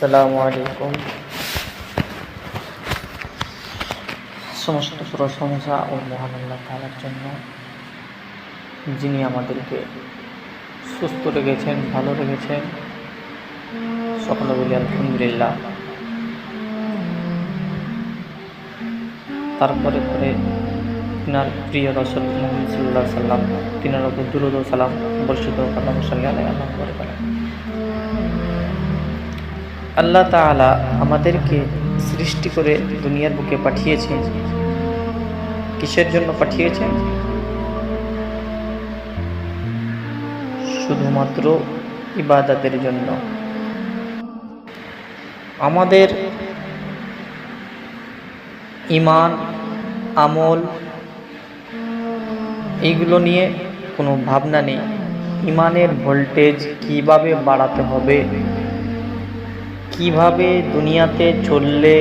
আসসালামু আলাইকুম। সমস্ত প্রশংসা ও মহান আল্লাহ তাআলার জন্য, যিনি আমাদেরকে সুস্থ রেখেছেন, ভালো রেখেছেন। সকলে বলি আলহামদুলিল্লাহ। তারপরে তিনার প্রিয় রাসূল মুহাম্মদ সাল্লাল্লাহু আলাইহি সাল্লাম, তিনার উপর দুরূদ ও সালাম বর্ষিত হোক। আল্লাহুম্মা সাল্লি আলা মুহাম্মদ। আল্লাহ তাআলা আমাদেরকে সৃষ্টি করে দুনিয়ার বুকে পাঠিয়েছেন। কিসের জন্য পাঠিয়েছেন? শুধুমাত্র ইবাদতের জন্য। আমাদের ঈমান, আমল এইগুলো নিয়ে কোনো ভাবনা নেই। ঈমানের ভোল্টেজ কিভাবে বাড়াতে হবে, কিভাবে দুনিয়াতে চললে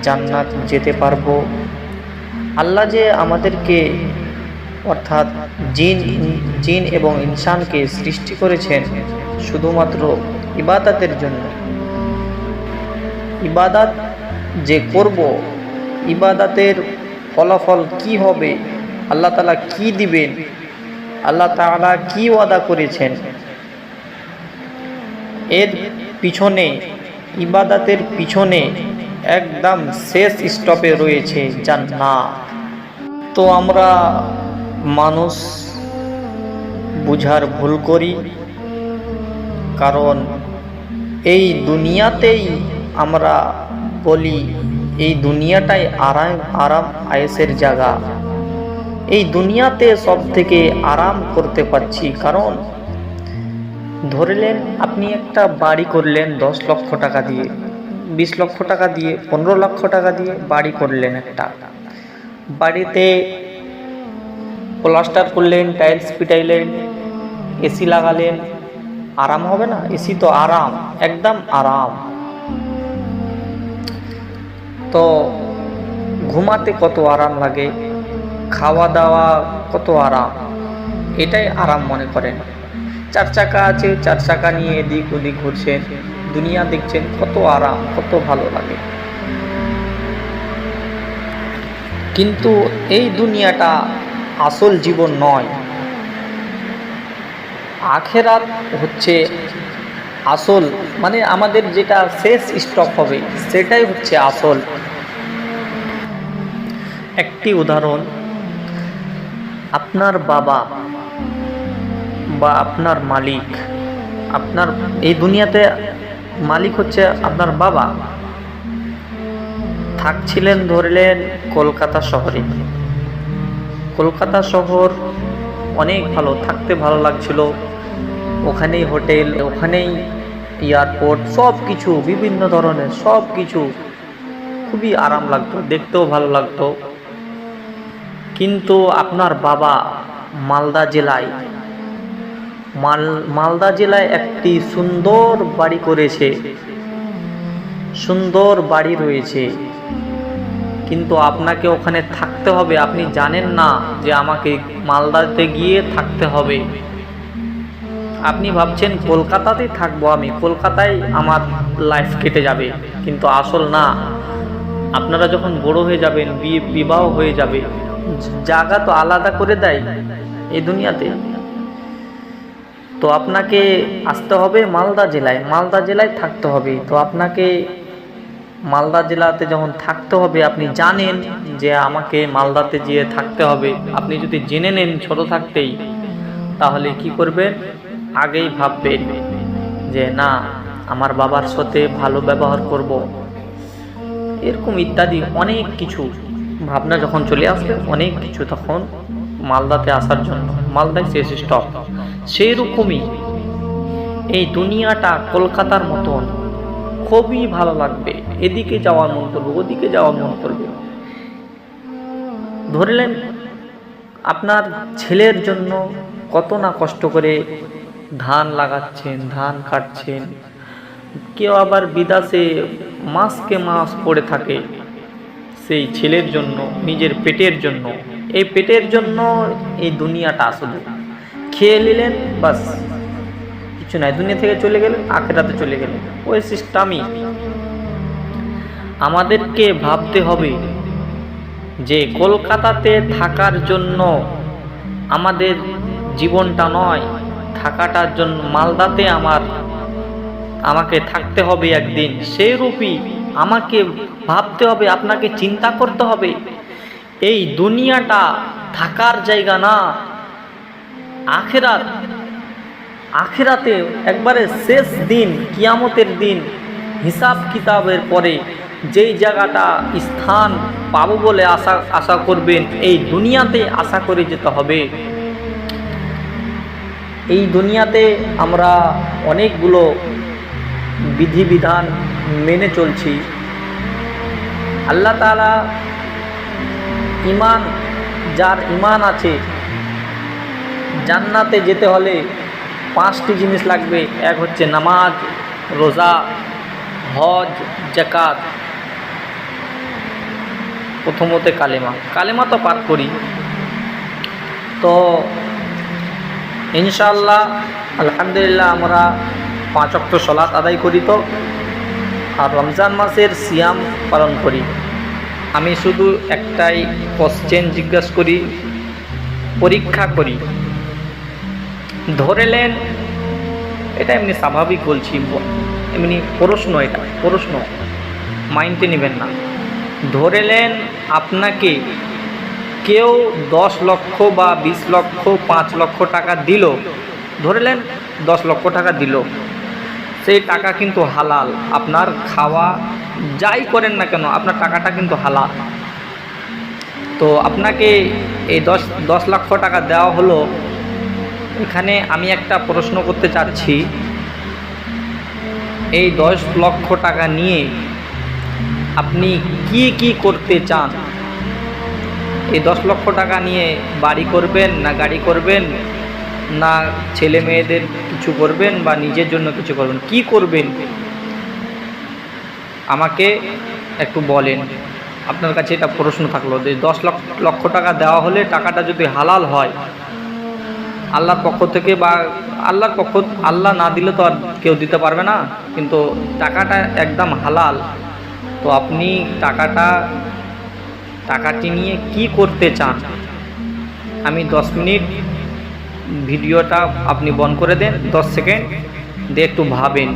জান্নাত যেতে পারবো। আল্লাহ যে আমাদেরকে অর্থাৎ জিন এবং ইনসানকে সৃষ্টি করেছেন শুধুমাত্র ইবাদতের জন্য। ইবাদত যে করব, ইবাদতের ফলাফল কি হবে, আল্লাহ তাআলা কি দিবেন, আল্লাহ তাআলা কি ওয়াদা করেছেন, এর পিছনে, ইবাদতের পিছনে একদম শেষ স্টপে রয়েছে জান্নাত। তো আমরা মানুষ বুঝার ভুল করি, কারণ এই দুনিয়াতেই আমরা বলি এই দুনিয়াটাই আরাম আয়েশের জায়গা। এই দুনিয়াতে সব থেকে আরাম করতে পারছি, কারণ ধরলেন আপনি একটা বাড়ি করলেন 10 লক্ষ টাকা দিয়ে, 20 লক্ষ টাকা দিয়ে, 15 লক্ষ টাকা দিয়ে বাড়ি করলেন। একটা বাড়িতে প্লাস্টার করলেন, টাইলস পিটাইলেন, এসি লাগালেন, আরাম হবে না? এসি তো আরাম, একদম আরাম। তো ঘুমাতে কত আরাম লাগে, খাওয়া দাওয়া কত আরাম, এটাই আরাম মনে করেন। 4 চাকা আছে, 4 চাকা নিয়ে এদিক ওদিক ঘুরছেন, দুনিয়া দেখছেন, কত আরাম, কত ভালো লাগে। কিন্তু এই দুনিয়াটা আসল জীবন নয়। আখিরাত হচ্ছে আসল, মানে আমাদের যেটা শেষ স্টপ হবে সেটাই হচ্ছে আসল। একটি উদাহরণ, আপনার বাবা বা আপনার মালিক, আপনার এই দুনিয়াতে মালিক হচ্ছে আপনার বাবা। থাকছিলেন ধরলেন কলকাতা শহরে। কলকাতা শহর অনেক ভালো, থাকতে ভালো লাগছিল। ওখানেই হোটেল, ওখানেই এয়ারপোর্ট, সব কিছু, বিভিন্ন ধরনের সব কিছু, খুবই আরাম লাগতো, দেখতেও ভালো লাগতো। কিন্তু আপনার বাবা মালদা জেলায় একটি সুন্দর বাড়ি করেছে, সুন্দর বাড়ি রয়েছে, কিন্তু আপনাকে ওখানে থাকতে হবে। আপনি জানেন না যে আমাকে মালদাতে গিয়ে থাকতে হবে। আপনি ভাবছেন কলকাতাতেই থাকবো, আমি কলকাতায় আমার লাইফ কেটে যাবে, কিন্তু আসল না। আপনারা যখন বড় হয়ে যাবেন, বিবাহ হয়ে যাবে, জায়গা তো আলাদা করে দেয় এই দুনিয়াতে। তো আপনাকে আসতে হবে মালদা জেলায় থাকতে হবে। তো আপনাকে মালদা জেলাতে যখন থাকতে হবে, আপনি জানেন যে আমাকে মালদাতে গিয়ে থাকতে হবে। আপনি যদি জেনে নেন ছোট থাকতেই, তাহলে কি করবেন? আগেই ভাববেন যে না, আমার বাবার সাথে ভালো ব্যবহার করব, এরকম ইত্যাদি অনেক কিছু ভাবনা যখন চলে আসবে, অনেক কিছু তখন মালদাতে আসার জন্য, মালদায় শেষ স্টপ। সেই রকমই এই দুনিয়াটা কলকাতার মতন, খুবই ভালো লাগবে, এদিকে যাওয়ার মন করবে, ওদিকে যাওয়ার মন করবে। ধরলেন আপনার ছেলের জন্য কত না কষ্ট করে ধান লাগাচ্ছেন, ধান কাটছেন, কেউ আবার বিদেশে মাসকে মাস পড়ে থাকে সেই ছেলের জন্য, নিজের পেটের জন্য। এই পেটের জন্য এই দুনিয়াটা আসলে খেয়ে নিলেন, বাস, কিছু কিছু নাই, দুনিয়া থেকে চলে গেলেন, আখেরাতে চলে গেলেন, ওই সিস্টেমই। আমাদেরকে ভাবতে হবে যে কলকাতাতে থাকার জন্য আমাদের জীবনটা নয়, থাকাটার জন্য মালদাতে আমাকে থাকতে হবে একদিন। সেই রূপই আমাকে ভাবতে হবে, আপনাকে চিন্তা করতে হবে এই দুনিয়াটা থাকার জায়গা না, আখেরাতে একবারে শেষ দিন, কিয়ামতের দিন, হিসাব কিতাবের পরে যেই জায়গাটা স্থান পাবো বলে আশা করবেন, এই দুনিয়াতে আশা করে যেতে হবে। এই দুনিয়াতে আমরা অনেকগুলো বিধিবিধান মেনে চলছি। আল্লাহ তাআলা যার ঈমান আছে, জান্নাতে যেতে হলে 5টি জিনিস লাগবে। এক হচ্ছে নামাজ, রোজা, হজ, যাকাত। প্রথমত কালেমা তো পাঠ করি, তো ইনশাআল্লাহ আলহামদুলিল্লাহ আমরা 5 ওয়াক্ত সালাত আদায় করি, তো আর রমজান মাসের সিয়াম পালন করি। আমি শুধু একটাই কোশ্চেন জিজ্ঞাসা করি, পরীক্ষা করি। ধরেলেন, এটা এমনি স্বাভাবিক বলছি, এমনি প্রশ্ন, এটা প্রশ্ন, মাইন্ডে নেবেন না। ধরেলেন আপনাকে কেউ 10 লক্ষ বা 20 লক্ষ 5 লক্ষ টাকা দিল, ধরেলেন 10 লক্ষ টাকা দিল, সেই টাকা কিন্তু হালাল, আপনার খাওয়া যাই করেন না কেন আপনার টাকাটা কিন্তু হালাল। তো আপনাকে এই 10 লক্ষ টাকা দেওয়া হলো। এখানে আমি একটা প্রশ্ন করতে চাচ্ছি, এই 10 লক্ষ টাকা নিয়ে আপনি কি করতে চান? এই 10 লক্ষ টাকা নিয়ে বাড়ি করবেন না গাড়ি করবেন, না ছেলে মেয়েদের কিছু করবেন, বা নিজের জন্য কিছু করবেন? কি করবেন আমাকে একটু বলেন। আপনার কাছে এটা প্রশ্ন থাকলো যে 10 লক্ষ টাকা দেওয়া হলে টাকাটা যদি হালাল হয় আল্লাহর পক্ষ থেকে, বা আল্লাহ না দিলে তো আর কেউ দিতে পারবে না, কিন্তু টাকাটা একদম হালাল, তো আপনি টাকাটি নিয়ে কি করতে চান? আমি 10 মিনিট ভিডিওটা আপনি বন্ধ করে দেন, 10 সেকেন্ড দিয়ে একটু ভাবেন।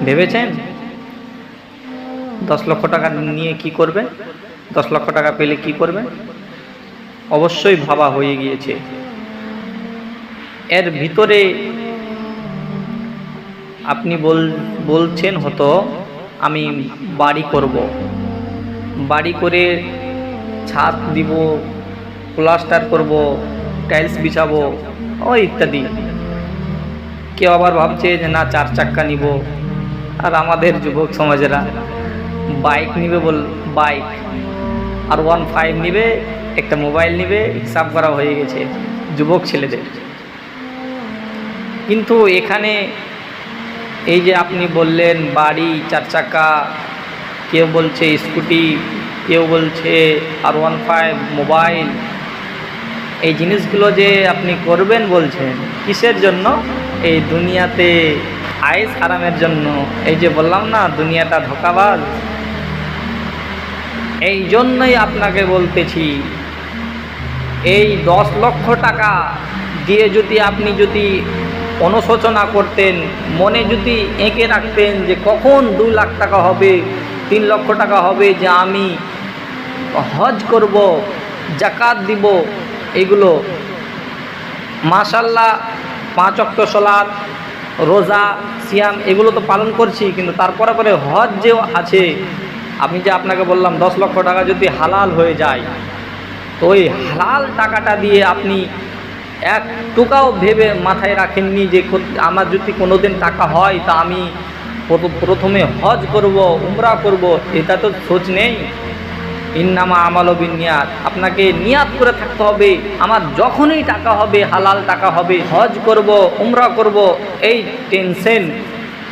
ভেবেছেন 10 লক্ষ টাকা নিয়ে কি করবেন? 10 লক্ষ টাকা পেলে কি করবেন? অবশ্যই ভাবা হয়ে গিয়েছে। এর ভিতরে আপনি বলছেন হতো আমি বাড়ি করব, বাড়ি করে ছাদ দিব, প্লাস্টার করব, টাইলস বিছাবো, ও ইত্যাদি। কেউ আবার ভাবছে যে না 4 চাক্কা নিব, আর আমাদের যুবক সমাজেরা বাইক নিবে, বাইক আর 1.5 নিবে, একটা মোবাইল নিবে, হিসাব করা হয়ে গেছে যুবক ছেলেদের। কিন্তু এখানে এই যে আপনি বললেন বাড়ি 4 চাকা, কেউ বলছে স্কুটি, কেউ বলছে আর 1.5 মোবাইল, এই জিনিসগুলো যে আপনি করবেন বলছেন কিসের জন্য? এই দুনিয়াতে আয়েশ আরামের জন্য। এই যে বললাম না দুনিয়াটা ধোঁকাবাজ, এই জন্যই আপনাকে বলতেছি এই 10 লক্ষ টাকা দিয়ে আপনি যদি অনুশোচনা করতেন, মনে যদি এঁকে রাখতেন যে কখন 2 লাখ টাকা হবে, 3 লক্ষ টাকা হবে, যে আমি হজ করব, যাকাত দিব, এগুলো মাশাআল্লাহ 5 ওয়াক্ত সালাত, রোজা, সিয়াম এগুলো তো পালন করছি, কিন্তু তারপরে হজ যে আছে, আমি যে আপনাকে বললাম 10 লক্ষ টাকা যদি হালাল হয়ে যায়, তো ওই হালাল টাকাটা দিয়ে আপনি এক টুকাও ভেবে মাথায় রাখেননি যে আমার যদি কোনোদিন টাকা হয় তা আমি প্রথমে হজ করব, উমরা করব, এটা তো সোচ নেই। ইন্নামা আমালু বিন্নিয়াত, আপনাকে নিয়াত করে থাকতে হবে আমার যখনই টাকা হবে, হালাল টাকা হবে, হজ করব, উমরা করব। এই টেনশন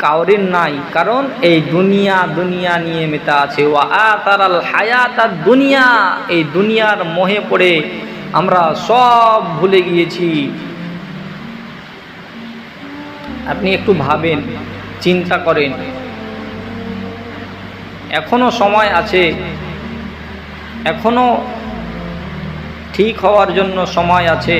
কাউরির নাই, কারণ এই দুনিয়া দুনিয়া নিয়ে মেতে আছে। ওয়া আতারাল হায়াতাদ দুনিয়া, এই দুনিয়ার মোহে পড়ে আমরা সব ভুলে গিয়েছি। আপনি একটু ভাবেন, চিন্তা করেন, এখনো সময় আছে, এখনো ঠিক হওয়ার জন্য সময় আছে।